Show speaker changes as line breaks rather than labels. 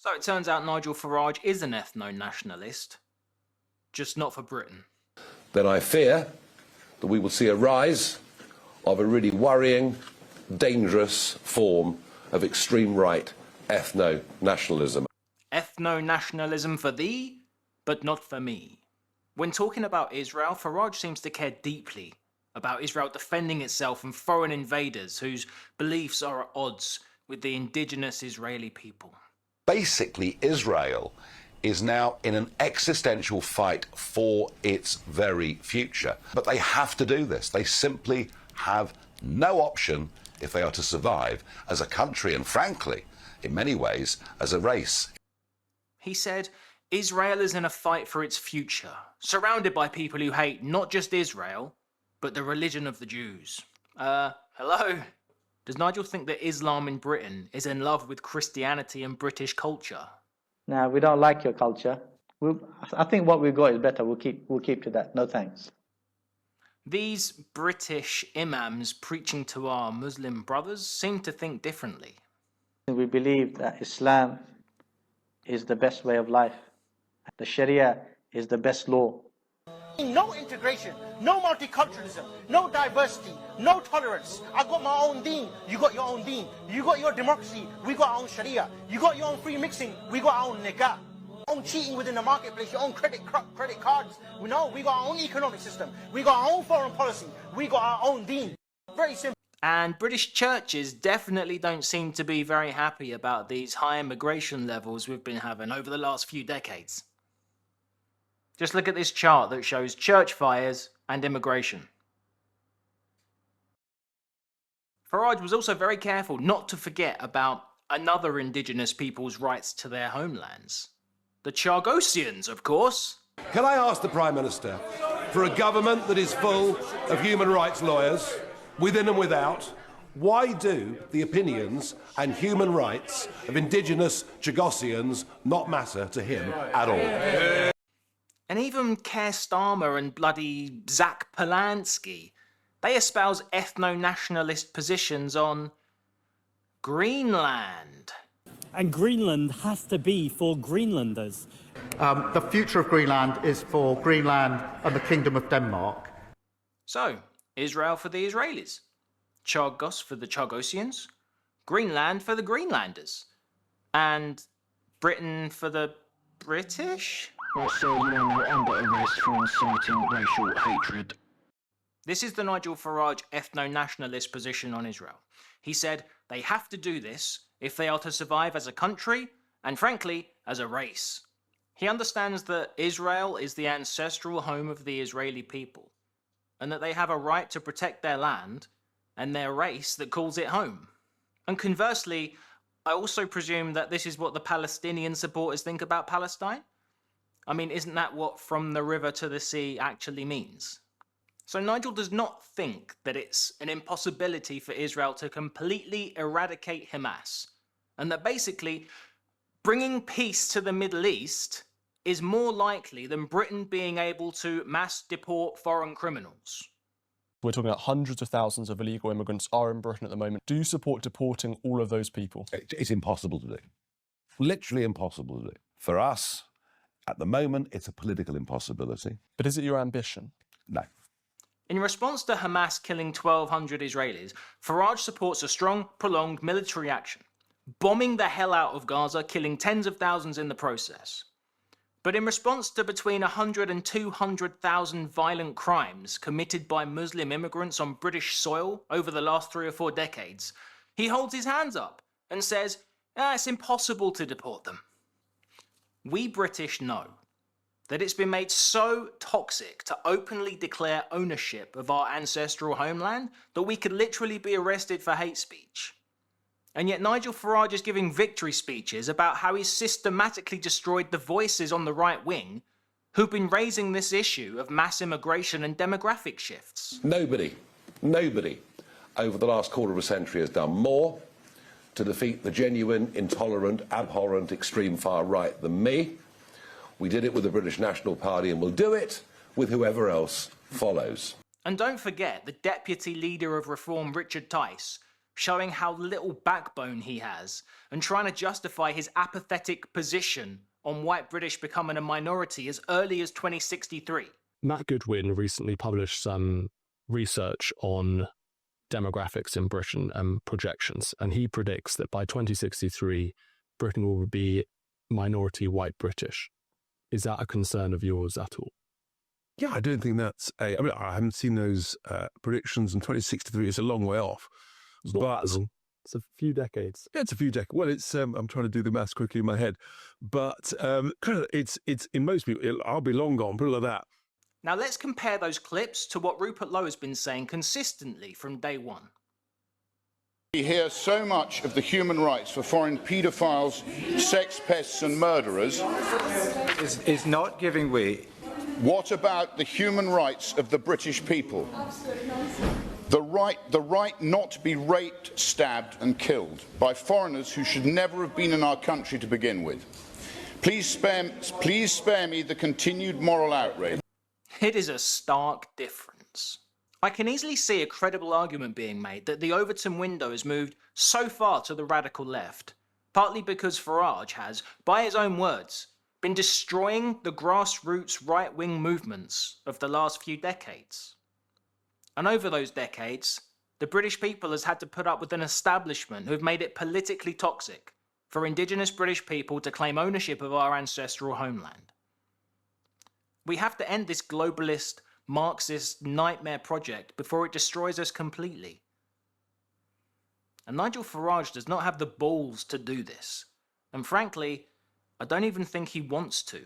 So it turns out Nigel Farage is an ethno-nationalist, just not for Britain.
Then I fear that we will see a rise of a really worrying, dangerous form of extreme right ethno-nationalism.
Ethno-nationalism for thee, but not for me. When talking about Israel, Farage seems to care deeply about Israel defending itself from foreign invaders whose beliefs are at odds with the indigenous Israeli people.
Basically, Israel is now in an existential fight for its very future. But they have to do this. They simply have no option if they are to survive as a country and, frankly, in many ways, as a race.
He said, Israel is in a fight for its future, surrounded by people who hate not just Israel, but the religion of the Jews. Hello? Does Nigel think that Islam in Britain is in love with Christianity and British culture?
No, we don't like your culture. I think what we've got is better. We'll keep to that. No thanks.
These British imams preaching to our Muslim brothers seem to think differently.
We believe that Islam is the best way of life. The Sharia is the best law.
No integration, no multiculturalism, no diversity, no tolerance. I got my own deen, you got your own deen. You got your democracy, we got our own Sharia. You got your own free mixing, we got our own nikah. Own cheating within the marketplace, your own credit cards. We got our own economic system. We got our own foreign policy. We got our own deen. Very simple.
And British churches definitely don't seem to be very happy about these high immigration levels we've been having over the last few decades. Just look at this chart that shows church fires and immigration. Farage was also very careful not to forget about another indigenous people's rights to their homelands. The Chagosians, of course.
Can I ask the Prime Minister, for a government that is full of human rights lawyers, within and without, why do the opinions and human rights of indigenous Chagosians not matter to him at all?
And even Keir Starmer and bloody Zach Polanski, they espouse ethno-nationalist positions on Greenland.
And Greenland has to be for Greenlanders.
The future of Greenland is for Greenland and the Kingdom of Denmark.
So, Israel for the Israelis, Chagos for the Chagosians, Greenland for the Greenlanders, and Britain for the British?
Also, you are now under arrest for inciting racial hatred.
This is the Nigel Farage ethno-nationalist position on Israel. He said they have to do this if they are to survive as a country and, frankly, as a race. He understands that Israel is the ancestral home of the Israeli people and that they have a right to protect their land and their race that calls it home. And conversely, I also presume that this is what the Palestinian supporters think about Palestine. I mean, isn't that what from the river to the sea actually means? So Nigel does not think that it's an impossibility for Israel to completely eradicate Hamas, and that basically bringing peace to the Middle East is more likely than Britain being able to mass deport foreign criminals.
We're talking about hundreds of thousands of illegal immigrants are in Britain at the moment. Do you support deporting all of those people?
It's impossible to do. Literally impossible to do. For us, at the moment, it's a political impossibility.
But is it your ambition?
No.
In response to Hamas killing 1,200 Israelis, Farage supports a strong, prolonged military action, bombing the hell out of Gaza, killing tens of thousands in the process. But in response to between 100 and 200,000 violent crimes committed by Muslim immigrants on British soil over the last 3 or 4 decades, he holds his hands up and says, it's impossible to deport them. We British know that it's been made so toxic to openly declare ownership of our ancestral homeland that we could literally be arrested for hate speech. And yet Nigel Farage is giving victory speeches about how he's systematically destroyed the voices on the right wing who've been raising this issue of mass immigration and demographic shifts.
Nobody over the last quarter of a century has done more to defeat the genuine, intolerant, abhorrent, extreme far right than me. We did it with the British National Party and we'll do it with whoever else follows.
And don't forget the deputy leader of Reform, Richard Tice, showing how little backbone he has and trying to justify his apathetic position on white British becoming a minority as early as 2063.
Matt Goodwin recently published some research on demographics in Britain and projections, and he predicts that by 2063, Britain will be minority white British. Is that a concern of yours at all?
Yeah, I don't think that's I haven't seen those predictions, and 2063 is a long way off. But
it's a few decades.
Yeah, it's a few decades. Well, it's I'm trying to do the maths quickly in my head, but it's in most people, I'll be long gone, put it like that.
Now let's compare those clips to what Rupert Lowe has been saying consistently from day one.
We hear so much of the human rights for foreign paedophiles, sex pests and murderers.
Is not giving way.
What about the human rights of the British people? The right not to be raped, stabbed and killed by foreigners who should never have been in our country to begin with. Please spare me the continued moral outrage.
It is a stark difference. I can easily see a credible argument being made that the Overton window has moved so far to the radical left, partly because Farage has, by his own words, been destroying the grassroots right-wing movements of the last few decades. And over those decades, the British people has had to put up with an establishment who have made it politically toxic for Indigenous British people to claim ownership of our ancestral homeland. We have to end this globalist, Marxist nightmare project before it destroys us completely. And Nigel Farage does not have the balls to do this. And frankly, I don't even think he wants to.